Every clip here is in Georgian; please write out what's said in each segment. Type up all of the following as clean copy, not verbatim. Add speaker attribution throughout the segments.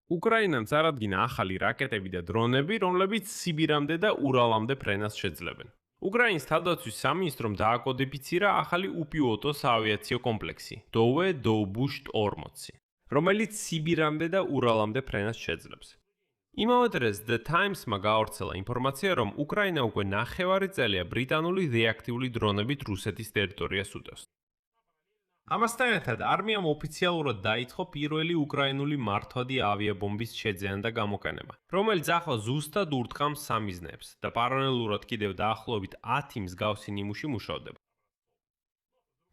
Speaker 1: უკრაინამ წარადგინა ახალი რაკეტები და დრონები, რომლებიც სიბირამდე და ურალამდე ფრენას შეძლებენ. უკრაინის თავდაცვის სამინისტრომ დააკოდიფიცირა ახალი უპილოტო საავიაციო კომპლექსი Dove-40, რომელიც სიბირამდე და ურალამდე ფრენას შეძლებს. იმავე დღეს The Times-მა გაავრცელა ინფორმაცია, რომ უკრაინა უკვე ნახევარი წელია ბრიტანული რეაქტიული დრონებით რუსეთის ტერიტორიას უდევს. ამასთან ერთად არმიამ ოფიციალურად დაიწყო პირველი უკრაინული მართვადი ავიაბომბის შეძენა და გამოყენება, რომელიც ახლა ზუსტად ურტყამს სამიზნეებს და პარალელურად კიდევ დაახლოებით 10 მსგავსი ნიმუში მუშავდება.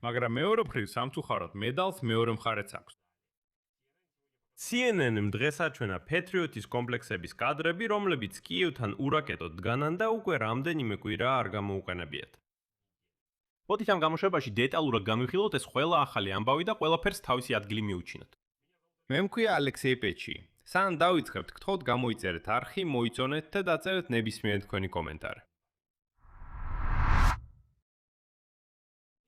Speaker 1: მაგრამ მეორე მხრივ სამწუხაროდ მედალს მეორე მხარეც აქვს. CNN-მა დღეს აჩვენა Patriot-ის კომპლექსების კადრები, რომლებიც კიევთან ურაკეტოდ დგანან და უკვე რამდენიმე კვირა არ გამოუყენებიათ. მოდით ამ გამოშვებაში დეტალურად გამივხილოთ ეს ყველა ახალი ამბავი და ყველაფერს თავისი ადგილი მიუჩინოთ. მე მქვია ალექსეი პეჩი. სანამ დავიწყებთ, გთხოვთ გამოიწერეთ არხი, მოიწონეთ და დაწერეთ ნებისმიერი თქვენი კომენტარი.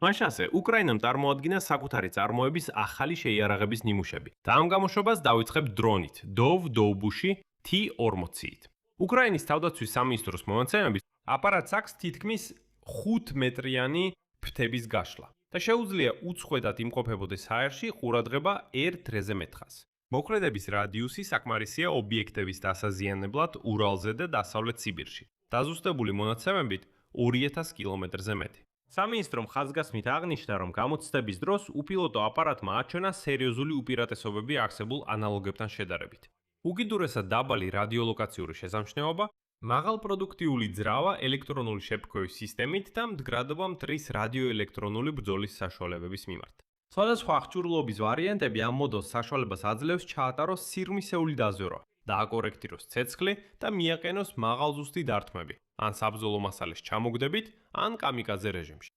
Speaker 1: მაშასე, უკრაინამ წარმოადგინა საკუთარი წარმოების ახალი შეიარაღების ნიმუშები და ამ გამოშვებას დავიწყებთ დრონით Dove-40 T-40-ით. უკრაინის თავდაცვის სამინისტროს მომაცემებით, აპარატს აქვს თითქმის 5 მეტრიანი ფრთების გაშლა და შეუძლია უწყვეტად იმყოფებოდეს აერში ყურადღება 1 დღეზე მეთხას. მოქმედების რადიუსი საკმარისია ობიექტების დასაზიანებლად ურალზე და დასავლეთ სიბირში. დაზუსტებული მონაცემებით 2000 კილომეტრზე მეტი. სამინისტრომ ხაზგასმით აღნიშნა, რომ გამოცდების დროს უპილოტო აპარატმა აჩვენა სერიოზული უპირატესობები არსებულ ანალოგებთან შედარებით. უკიდურესად დაბალი რადიოლოკაციური შესამჩნევობა, მაღალპროდუქტიული ძრავა ელექტრონული შეფრქვევის სისტემით და მდგრადობა მტრის რადიოელექტრონული ბრძოლის საშუალებების მიმართ. სხვადასხვა აღჭურვილობის ვარიანტები ამ მოდელს საშუალებას აძლევს ჩაატაროს სირმისეული დაზვერვა, დააკორექტიროს ცეცხლი და მიაყენოს მაღალზუსტი დარტყმები, ან საბრძოლო მასალის ჩამოგდებით, ან კამიკაძე რეჟიმში.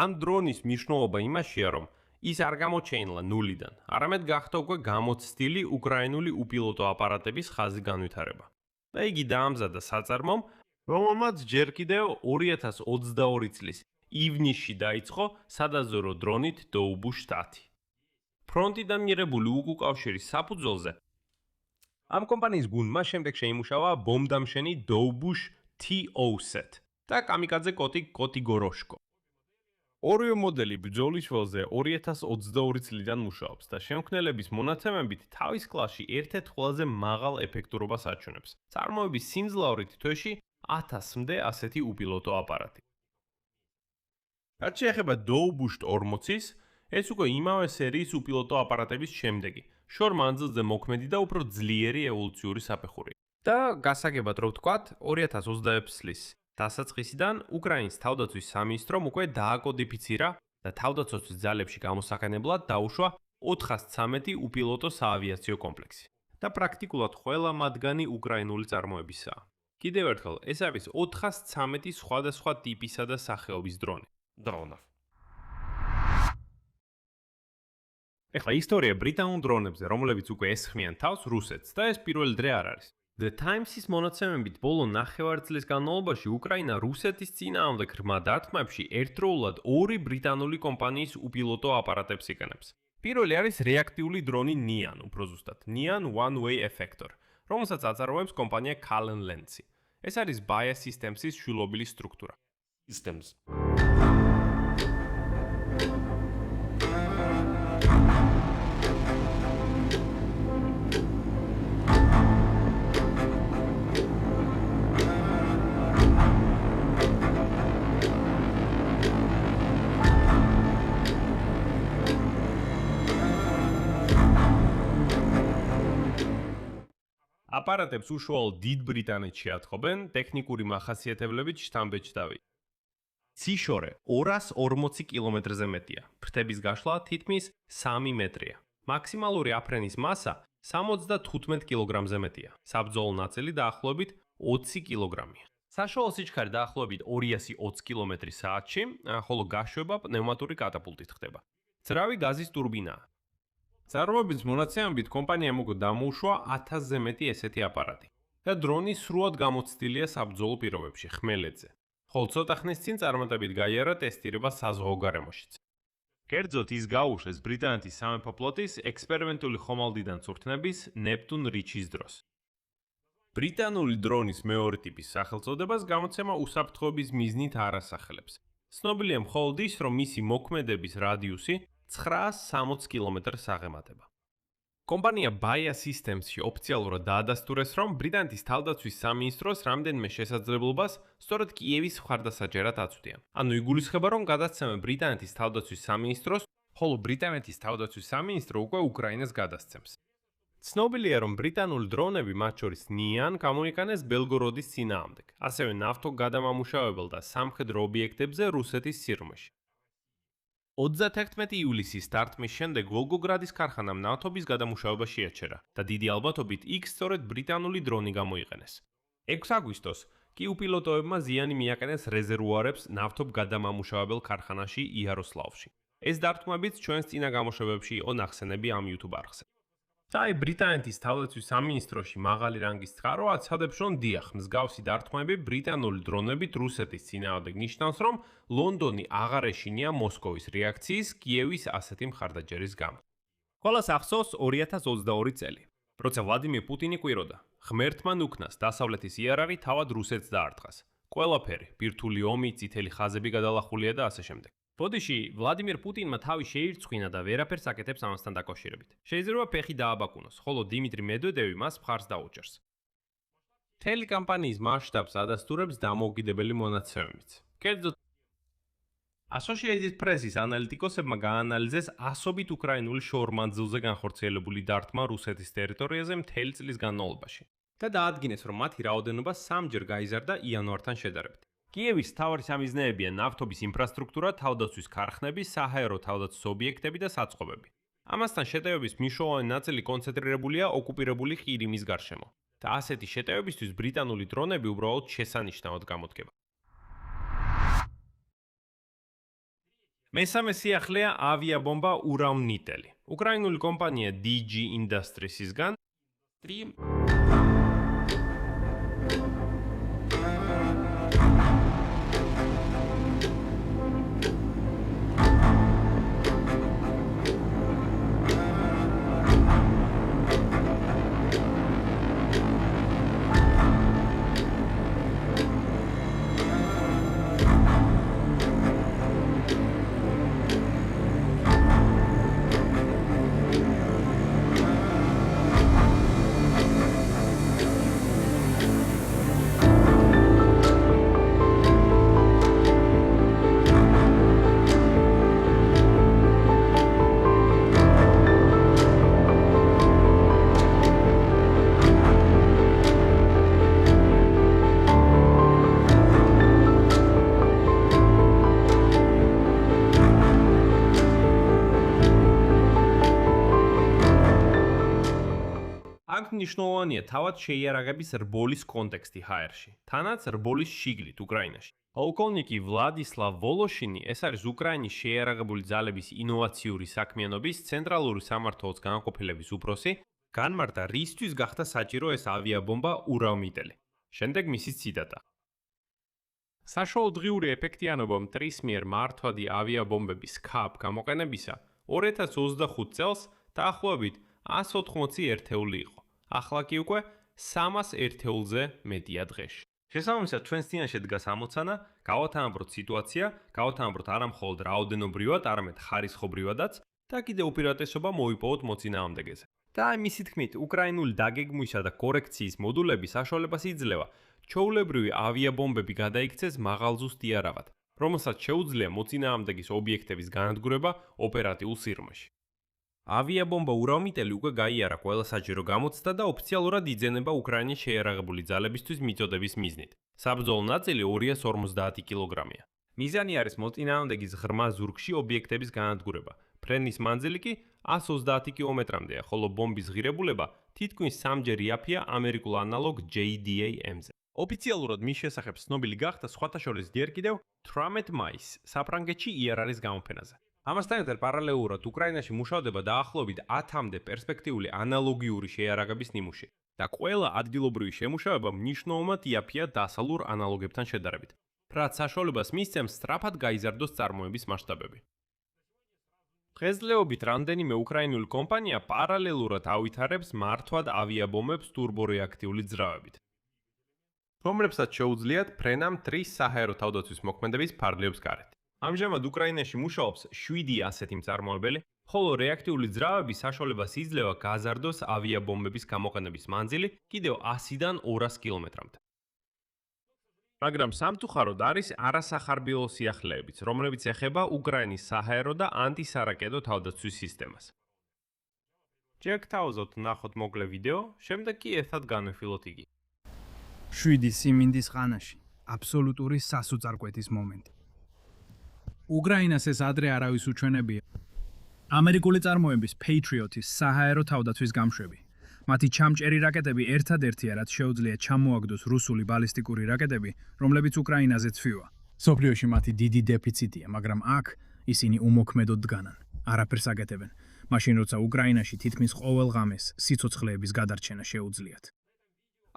Speaker 1: ამ დრონის მნიშვნელობა იმაშია, რომ ის არ გამოჩეინლა ნულიდან, არამედ გახდა უკვე გამოცდილი უკრაინული უპილოტო აპარატების ხაზი განვითარება. და იგი დაამზადა საწარმომ, რომელმაც ჯერ კიდევ 2022 წლის ივნისში დაიწყო სადაზვერვო დრონით Dove-10. ფრონტიდან მიღებული უკავშირის საფუძველზე ამ კომპანიის გუნდმა შემდეგ შეიმუშავა ბომბდამშენი Dove-T-Oset და კამიკაძე კოტიგოროშკო. ორივე მოდელი ბრძოლის ველზე 2022 წლიდან მუშაობს და შემქმნელების მონაცემებით თავის კლასში ერთ-ერთ ყველაზე მაღალ ეფექტურობას აჩვენებს. წარმოების სიმძლავრით თვეში 1000-მდე ასეთი უპილოტო აპარატი. რაც შეეხება Dove-40-ის, ეს უკვე იმავე სერიის უპილოტო აპარატების შემდეგი, შორ მანძილზე მოქმედი და უფრო ძლიერი ევოლუციური საფეხური. და გასაგებად რო ვთქვათ, 2026 წლის დასაწყისიდან უკრაინის თავდაცვის სამინისტრომ უკვე დააკოდიფიცირა და თავდაცვის ძალებში გამოსახენებლად დაუშვა 413 უპილოტო საავიაციო კომპლექსი და პრაქტიკულად ყველა მათგანი უკრაინული წარმოებისაა. კიდევ ერთხელ, ეს არის 413 სხვადასხვა ტიპისა და სახეობის დრონი. დრონов. ეხლა ისტორია ბრიტანულ დრონებზე, რომლებიც უკვე ესხმიან თავს რუსეთს და ეს პირველი დღე არ არის. The Times-ის მონაცემებით ბოლო ნახევარ წლის განმავლობაში უკრაინა რუსეთის წინააღმდეგ ღრმა დარტყმებში ერთდროულად 2 ბრიტანული კომპანიის უპილოტო აპარატებს იყენებს. პირველი არის რეაქტიული დრონი Nian, უფრო ზუსტად, Nian One-Way Effector, რომელსაც აწარმოებს კომპანია Cullen Lenzi. ეს არის Bayer Systems-ის შვილობილი სტრუქტურა. Systems. აპარატებს უშუალოდ დიდ ბრიტანეთში ათხოვენ ტექნიკური მახასიათებლებით შთამბეჭდავი. ციშორე 240 კილომეტრზე მეტია, ფრთების გაშლა თითქმის 3 მეტრია. მაქსიმალური აფრენის მასა 75 კილოგრამზე მეტია, საბრძოლო ნაწილი დაახლოებით 20 კილოგრამია. საშუალო სიჩქარე დაახლოებით 220 კმ/სთ-ში, ხოლო გაშვება პნევმატური კატაპულტით ხდება. ძრავი გაზის ტურბინაა. წარმოების მონაცემებით კომპანიამ უკვე დამოუშვა 1000-ზე მეტი ესეთი აპარატი და დრონი სრულად გამოცდილია საბრძოლო პირობებში ხმელეთზე, ხოლო ცოტა ხნის წინ წარმატებით გაიარა ტესტირება საზღვაო გარემოშიც. კერძოდ ის გაუშვეს ბრიტანეთის სამეფო ფლოტის ექსპერიმენტული ხომალდიდან წვრთნების ნეპტუნ რიჩის დროს. ბრიტანული დრონის მეორე ტიპის სახელწოდებას გამოცემა უსაფრთხოების მიზნით არ ასახელებს. ცნობილია მხოლოდ ის, რომ მისი მოქმედების რადიუსი 960 კილომეტრს აღემატება. კომპანია Bayer Systems-ში ოფიციალურად დაადასტურეს, რომ ბრიტანეთის თავდაცვის სამინისტროს რამდენიმე შესაძლებლობას სწორედ კიევის მხარდასაჭერად აწვდიან. ანუ იგულისხმება, რომ გადაცემა ბრიტანეთის თავდაცვის სამინისტროს, ხოლო ბრიტანეთის თავდაცვის სამინისტრო უკვე უკრაინას გადასცემს. ცნობილია, რომ ბრიტანული დრონები, მათ შორის ნიან, გამოიყენეს ბელგოროდის წინააღმდეგ, ასევე ნავთობგადამამუშავებელ და სამხედრო ობიექტებზე რუსეთის სიღრმეში. 31 ივლისის დარტყმის შემდეგ ვოლგოგრადის ქარხანამ ნავთობის გადამუშავება შეაჩერა და დიდი ალბათობით იქ სწორედ ბრიტანული დრონი გამოიყენეს. 6 აგვისტოს კი უპილოტოებმა ზიანი მიაყენეს რეზერვუარებს ნავთობგადამამუშავებელ ქარხანაში იაროსლავში. ეს დარტყმებიც ჩვენს წინა გამოშვებებში იყო ნახსენები ამ YouTube არხზე. და ბრიტანეთის თავდაცვის სამინისტროში მაღალი რანგის წყარო აცხადებს, რომ დიახ, მსგავსი დარტყმები ბრიტანული დრონებით რუსეთის წინააღმდეგ ნიშნავს, რომ ლონდონი აღარ ეშინია მოსკოვის რეაქციის კიევის ასეთი მხარდაჭერის გამო. ყველას ახსოვს 2022 წელი, როცა ვლადიმირ პუტინი ყვიროდა, ღმერთმა ნუქნას დასავლეთის იარაღი თავად რუსეთს დაარტყას. ყველაფერი, ბირთვული ომი, წითელი ხაზები გადალახულია და ასე შემდეგ. ბოდიში, ვლადიმირ პუტინმა თავი შეირცხვინა და ვერაფერს აკეთებს ამასთან დაკავშირებით. შეიძლება ფეხი დააბაკუნოს, ხოლო დიმიტრი მედვედევი მას მხარს დაუჭერს. მთელი კამპანიის მასშტაბს ადასტურებს დამოუკიდებელი მონაცემებიც. კერძოდ, Associated Press-ის ანალიტიკოსებმა გაანალიზეს ასობით უკრაინული შორმანძილზე განხორციელებული დარტყმა რუსეთის ტერიტორიაზე მთელი წლის განმავლობაში და დაადგინეს, რომ მათი რაოდენობა 3-ჯერ გაიზარდა იანვართან შედარებით. კიევის მთავარი სამიზნეებია ნავთობის ინფრასტრუქტურა, თავდაცვის ქარხნები, საჰაერო თავდაცვის ობიექტები და საწყობები. ამასთან შეტევების მნიშვნელოვანი ნაწილი კონცენტრირებულია ოკუპირებული ყირიმის გარშემო და ასეთი შეტევებისთვის ბრიტანული დრონები უბრალოდ შესანიშნავად გამოდგება. მესამე სიახლეა ავიაბომბა ურავნიტელი. უკრაინული კომპანია DG Industries-ისგან მნიშვნელოვანია თავად შეიარაღების რბოლის კონტექსტი ჰაერში, თანაც რბოლის შიგლით უკრაინაში. პოლკოვნიკი ვლადისლავ ვოლოშინი, ეს არის უკრაინის შეიარაღებული ძალების ინოვაციური საქმიანობის ცენტრალური სამმართველოს განყოფილების უფროსი, განმარტა რისთვის გახდა საჭირო ეს ავიაბომბა ურავნიტელი. შემდეგ მისი ციტატა. საშუალო დღიური ეფექტიანობა მტრის მიერ მართვადი ავიაბომბების ქაპ გამოყენებისა 2025 წელს დაახლოებით 180 ერთეული იყო. ახლა კი უკვე 300 ერთეულზე მეტია დღეში. შესაბამისად, ჩვენს წინაშე დგას ამოცანა, გავათანაბროთ სიტუაცია, გავათანაბროთ არა მხოლოდ რაოდენობრივად, არამედ ხარისხობრივადაც და კიდევ უპირატესობა მოვიპოვოთ მოწინააღმდეგეზე. და მისი თქმით, უკრაინული დაგეგმვისა და კორექციის მოდულები საშუალებას იძლევა ჩვეულებრივი ავიაბომბები გადაიქცეს მაღალზუსტ იარავად, რომელსაც შეუძლია მოწინააღმდეგის ობიექტების განადგურება ოპერატიულ სიღრმეში. ავიაბომბა ურავნიტელი უკვე გაიარა ყველა საჯარო გამოცდა და ოფიციალურად იძენება უკრაინის შეიარაღებული ძალებისთვის მიწოდების მიზნით. საბრძოლო ნაწილი 250 კილოგრამია. მიზანი არის მოწინააღმდეგის ღრმა ზურგში ობიექტების განადგურება. ფრენის მანძილი კი 130 კილომეტრამდეა, ხოლო ბომბის ღირებულება თითქმის 3-ჯერ იაფია ამერიკულ ანალოგ JDAM-ზე. ოფიციალურად მის შესახებ ცნობილი გახდა სხვათა შორის ჯერ კიდევ 18 მაისს საფრანგეთში იარარის გამოფენაზე. ამასთან ერთად პარალელურად უკრაინაში მუშავდება დაახლოებით 10-მდე პერსპექტიული ანალოგიური შეიარაღების ნიმუში და ყველა ადგილობრივი შემუშავება მნიშვნელოვნად იაფია დასავლურ ანალოგებთან შედარებით, რაც საშუალებას მისცემს სწრაფად გაიზარდოს წარმოების მასშტაბები. დღესდღეობით რამდენიმე უკრაინული კომპანია პარალელურად ავითარებს მართვად ავიაბომბებს ტურბორეაქტიული ძრავებით, რომლებსაც შეუძლიათ ფრენა მტრის საჰაერო თავდაცვის მოქმედების ფარგლებს გარეთ. ამჟამად უკრაინაში მუშაობს 7 ასეთი მწარმოებელი, ხოლო რეაქტიული ძრავები საშუალებას იძლევა გაზარდოს ავიაბომბების გამოყენების მანძილი კიდევ 100-დან 200 კილომეტრამდე. მაგრამ სამწუხაროდ არის არასახარბიელო სიახლეებიც, რომლებიც ეხება უკრაინის საჰაერო და ანტისარაკეტო თავდაცვის სისტემას. ჯერ გთავაზობთ ნახოთ მოკლე ვიდეო, შემდეგ კი ერთად განვიხილოთ იგი.
Speaker 2: 7 სიმინდის ხანაში აბსოლუტური სასოწარკვეთის მომენტი. უკრაინას ეს ადრე არავის უჩვენებია. ამერიკული წარმოების Patriot-ის საჰაერო თავდაცვის გამშვები. მათი ჩამჭერი რაკეტები ერთადერთია, რაც შეუძლია ჩამოაგდოს რუსული ბალისტიკური რაკეტები, რომლებიც უკრაინაზე ცვივა. სოფლიოში მათი დიდი დეფიციტია, მაგრამ აქ ისინი უმოქმედოდ დგანან. არაფერს აკეთებენ, მაშინ როცა უკრაინაში თითქმის ყოველ ღამეს სიცოცხლეების გადარჩენა შეუძლიათ.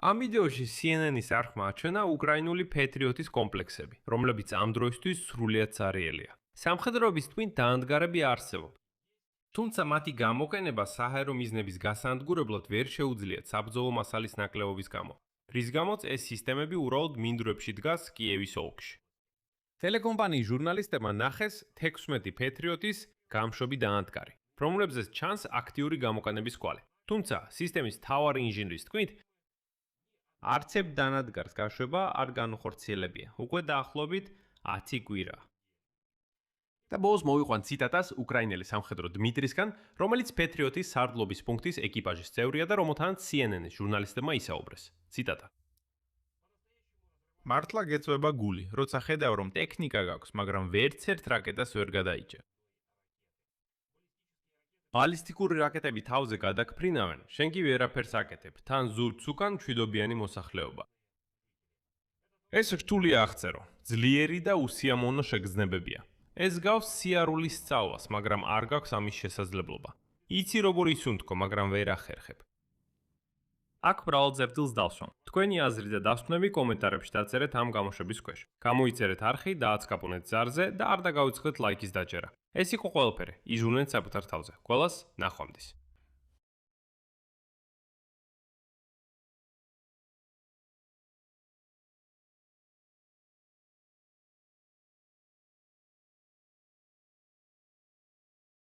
Speaker 1: ამ ვიდეოში CNN-ის არხმა აჩვენა უკრაინული Patriot-ის კომპლექსები, რომლებიც ამ დროისთვის სრულიად ცარიელია. სამხედროების თქმით დაანდგარები არსებობ. თუმცა მათი გამოყენება საჰაერო მიზნების გასაანადგურებლად ვერ შეუძლიათ საბრძოლო მასალის ნაკლებობის გამო, რის გამოც ეს სისტემები უბრალოდ მინდვრებში დგას კიევის ოლქში. ტელეკომპანიის ჟურნალისტებმა ნახეს 16 Patriot-ის გამშვები დაანდგარი, რომლებზეც ჩანს აქტიური გამოყენების კვალი. თუმცა სისტემის მთავარი ინჟინრის თქმით, არცებ დანადგარს გაშვება არ განუხორციელებია, უკვე დაახლოებით 10 კვირა. და ბოლოს მოვიყვან ციტატას უკრაინელი სამხედრო დმიტრისგან, რომელიც Patriot-ის სარდლობის პუნქტის ეკიპაჟის წევრია და რომელთანაც CNN-ის ჟურნალისტებმა ისაუბრეს. ციტატა. მართლა გეწვება გული, როცა ხედავ რომ ტექნიკა გაქვს, მაგრამ ვერც ერთ რაკეტას ვერ გადაიჭერ. ბალისტიკური რაკეტები თავზე გადაგფრინავენ, შენ კი ვერაფერს აკეთებ, თან ზურგს უკან მშვიდობიანი მოსახლეობა. ეს რთული აღწერო, ძლიერი და უსიამოვნო შეგრძნებებია. ეს გავს სიარულის სწავლას, მაგრამ არ გაქვს ამის შესაძლებლობა. იცი როგორ ისუნთქო, მაგრამ ვერ ახერხებ. აქ მრავალ წერტილს დავსვამ. თქვენი აზრი და დასკვნები კომენტარებში დაწერეთ ამ გამოშვების ქვეშ. გამოიწერეთ არხი, დააცკაპუნეთ ზარზე და არ დაგავიწყდეთ ლაიქის დაჭერა. ეს იყო ყველაფერი. იზრუნეთ საკუთარ თავზე. ყველას ნახვამდის.